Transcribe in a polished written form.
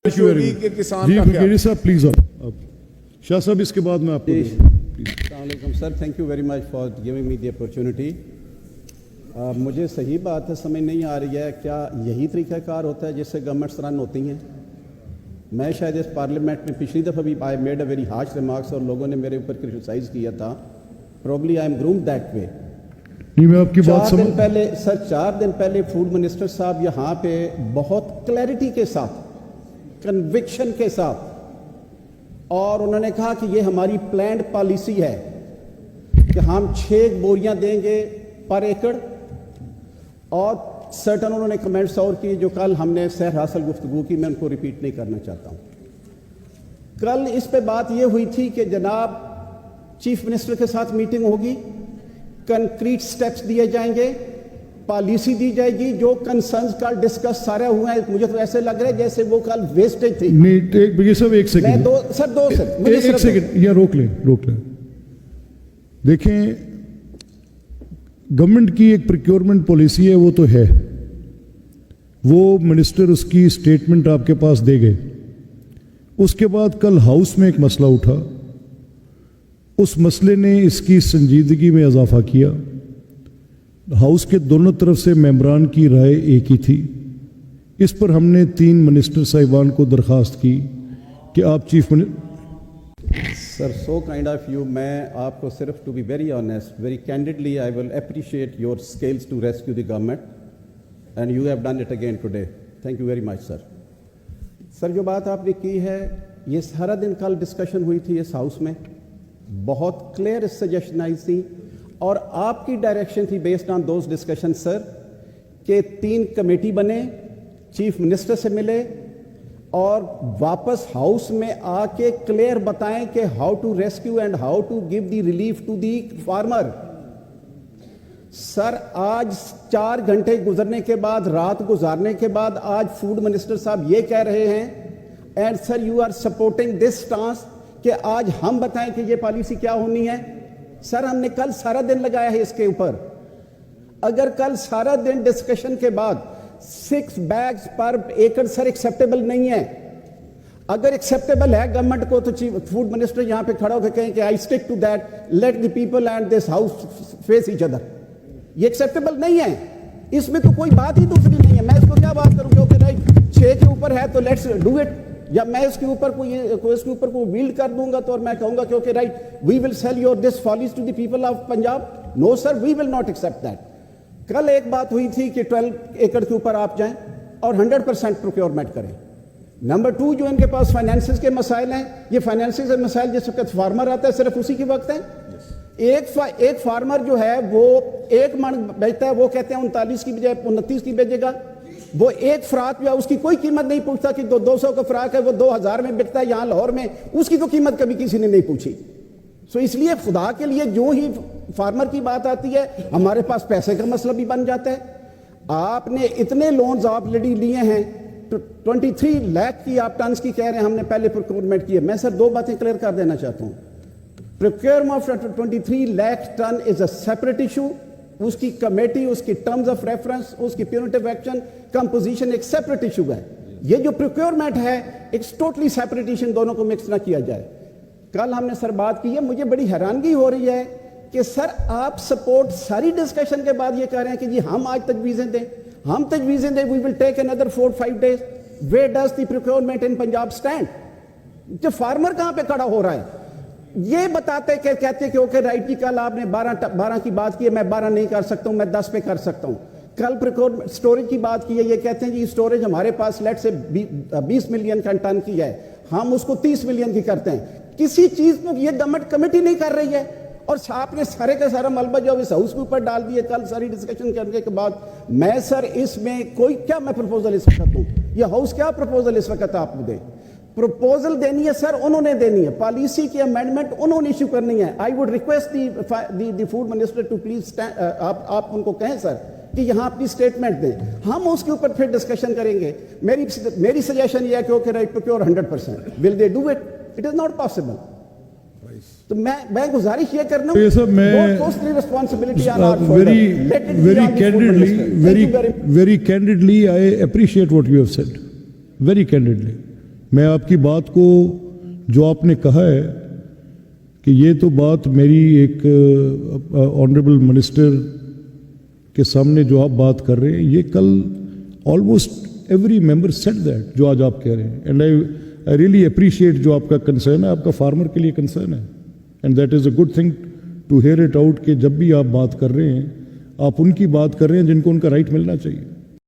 جی brigadier صاحب please شاہ صاحب اس کے بعد میں آپ کو السلام علیکم sir, thank you very much for giving me the opportunity. مجھے صحیح بات ہے سمجھ نہیں آ رہی ہے، کیا یہی طریقہ کار ہوتا ہے جس سے گورنمنٹس رن ہوتی ہیں؟ میں شاید اس پارلیمنٹ میں پچھلی دفعہ بھی I made a very harsh remarks اور لوگوں نے میرے اوپر کرٹیسائز کیا تھا. Probably I am groomed that way. میں آپ کی بات چار دن پہلے سر 4 دن پہلے فوڈ منسٹر صاحب یہاں پہ بہت کلیئرٹی کے ساتھ، کنوکشن کے ساتھ، اور انہوں نے کہا کہ یہ ہماری پلانڈ پالیسی ہے کہ ہم 6 بوریاں دیں گے پر ایکڑ، اور سرٹن انہوں نے کمنٹس اور کی جو کل ہم نے سیر حاصل گفتگو کی، میں ان کو ریپیٹ نہیں کرنا چاہتا ہوں. کل اس پہ بات یہ ہوئی تھی کہ جناب چیف منسٹر کے ساتھ میٹنگ ہوگی، کنکریٹ سٹیپس دیے جائیں گے، پالیسی دی جائے گی. جو کنسرنز کا ڈسکس سارے ہوئے ہیں، مجھے تو ایسے لگ رہا ہے جیسے وہ کل ویسٹیج تھی. یہ سب ایک سیکنڈ ایک سیکنڈ یا روک لیں. دیکھیں، گورنمنٹ کی ایک پروکیورمنٹ پالیسی ہے، وہ تو ہے، وہ منسٹر اس کی سٹیٹمنٹ آپ کے پاس دے گئے. اس کے بعد کل ہاؤس میں ایک مسئلہ اٹھا، اس مسئلے نے اس کی سنجیدگی میں اضافہ کیا. ہاؤس کے دونوں طرف سے ممبران کی رائے ایک ہی تھی. اس پر ہم نے 3 منسٹر صاحبان کو درخواست کی کہ آپ chief sir, so kind of you. میں آپ کو صرف to be very honest, very candidly I will appreciate your skills to rescue the government and you have done it again today. Thank you very much sir. Sir, جو بات آپ نے کی ہے، یہ سارا دن کل ڈسکشن ہوئی تھی اس ہاؤس میں، بہت کلیئر سجیشن آئی تھی، اور آپ کی ڈائریکشن تھی بیسڈ آن دوز ڈسکشن سر کہ 3 کمیٹی بنے، چیف منسٹر سے ملے اور واپس ہاؤس میں آ کے کلیئر بتائیں کہ how to rescue and how to give the relief to the farmer. Sir, آج 4 گھنٹے گزرنے کے بعد، رات گزارنے کے بعد، آج فوڈ منسٹر صاحب یہ کہہ رہے ہیں، and sir you are supporting this stance کہ آج ہم بتائیں کہ یہ پالیسی کیا ہونی ہے. سر، ہم نے کل سارا دن لگایا ہے اس کے اوپر. اگر کل سارا دن ڈسکشن کے بعد 6 بیگز پر ایکڑ سر ایکسیپٹیبل نہیں ہے. اگر ایکسیپٹیبل ہے گورنمنٹ کو تو فوڈ منسٹر یہاں پہ کھڑا ہو کے کہیں کہ I stick to that, let the people and this house face each other. یہ ایکسیپٹیبل نہیں ہے، اس میں تو کوئی بات ہی دوسری نہیں ہے. میں اس کو کیا بات کروں کہ رائٹ 6 کے اوپر ہے تو لیٹس ڈو اٹ، یا میں اس کے اوپر کوئی ویلڈ کر دوں گا تو اور میں کہوں گا کہ right we will sell your this follies to the people of Punjab. No sir, we will not accept that. کل ایک بات ہوئی تھی کہ 12 ایکڑ کے اوپر آپ جائیں اور 100% پروکیورمنٹ کریں. نمبر 2، جو ان کے پاس فائنینسز کے مسائل ہیں، یہ فائنینسز کے مسائل جس وقت فارمر آتا ہے صرف اسی کے وقت ہیں. ایک فارمر جو ہے وہ 1 من بیچتا ہے، وہ کہتے ہیں 39 کی بجائے 29 کی بیچے گا. وہ ایک فراق جو ہے اس کی کوئی قیمت نہیں پوچھتا کہ 200 کا فراق ہے وہ 2000 میں بکتا ہے یہاں لاہور میں، اس کی تو قیمت کبھی کسی نے نہیں پوچھی. سو اس لیے خدا کے لیے جو ہی فارمر کی بات آتی ہے ہمارے پاس پیسے کا مسئلہ بھی بن جاتا ہے. آپ نے اتنے لونز آلریڈی لیے ہیں، 23 لاکھ کی آپ ٹنز کی کہہ رہے ہیں ہم نے پہلے پروکیورمنٹ کی ہے. میں سر 2 باتیں کلیئر کر دینا چاہتا ہوں. Procurement of 23 lakh ton is a separate issue. اس کی کمیٹی، اس کی ٹرمز آف ریفرنس، اس کی پیونیٹیو ایکشن، کمپوزیشن ایک سیپریٹ ایشو ہے. یہ جو پروکیورمنٹ ہے ایک ٹوٹلی سیپریٹ ایشو، دونوں کو مکس نہ کیا جائے. کل ہم نے سر بات کی ہے، مجھے بڑی حیرانگی ہو رہی ہے کہ سر آپ سپورٹ ساری ڈسکشن کے بعد یہ کہہ رہے ہیں کہ جی ہم آج تجویزیں دیں، وی ول ٹیک another 4-5 days. Where does the procurement in Punjab stand? جو فارمر کہاں پہ کھڑا ہو رہا ہے یہ بتاتے کہ کہتے کہ اوکے رائٹ جی کل آپ نے 12 کی بات کی ہے، میں 12 نہیں کر سکتا ہوں، میں 10 پہ کر سکتا ہوں. کل پروکیورمنٹ سٹوریج کی بات کی ہے، یہ کہتے ہیں جی سٹوریج ہمارے پاس لیٹ سے 20 ملین کا ٹن کی ہے، ہم اس کو 30 ملین کی کرتے ہیں. کسی چیز کو یہ گورنمنٹ کمیٹی نہیں کر رہی ہے، اور آپ نے سارے کا سارا ملبہ جو اس ہاؤس کے اوپر ڈال دیے کل ساری ڈسکشن کرنے کے بعد. میں سر اس میں کوئی کیا میں پروپوزل اس وقت دوں؟ یہ ہاؤس کیا پروپوزل اس وقت آپ کو دیں؟ پروپوزل دینی ہے سر انہوں نے دینی ہے، پالیسی کی امینڈمنٹ انہوں نے ایشو کرنی ہے. I would request the food minister to please آپ ان کو کہیں سر کہ یہاں اپنی اسٹیٹمنٹ دیں، ہم اس کے اوپر پھر ڈسکشن کریں گے. میری سجیشن یہ ہے کہ okay right procure 100%. Will they do it? It is not possible. تو میں گزارش یہ کرنا very candidly I appreciate what you have said very candidly. میں آپ کی بات کو جو آپ نے کہا ہے کہ یہ تو بات میری ایک آنریبل منسٹر کے سامنے جو آپ بات کر رہے ہیں یہ کل almost every member said that جو آج آپ کہہ رہے ہیں اینڈ آئی ریئلی اپریشیٹ جو آپ کا کنسرن ہے آپ کا فارمر کے لیے کنسرن ہے and that is a good thing to hear it out کہ جب بھی آپ بات کر رہے ہیں آپ ان کی بات کر رہے ہیں جن کو ان کا رائٹ ملنا چاہیے.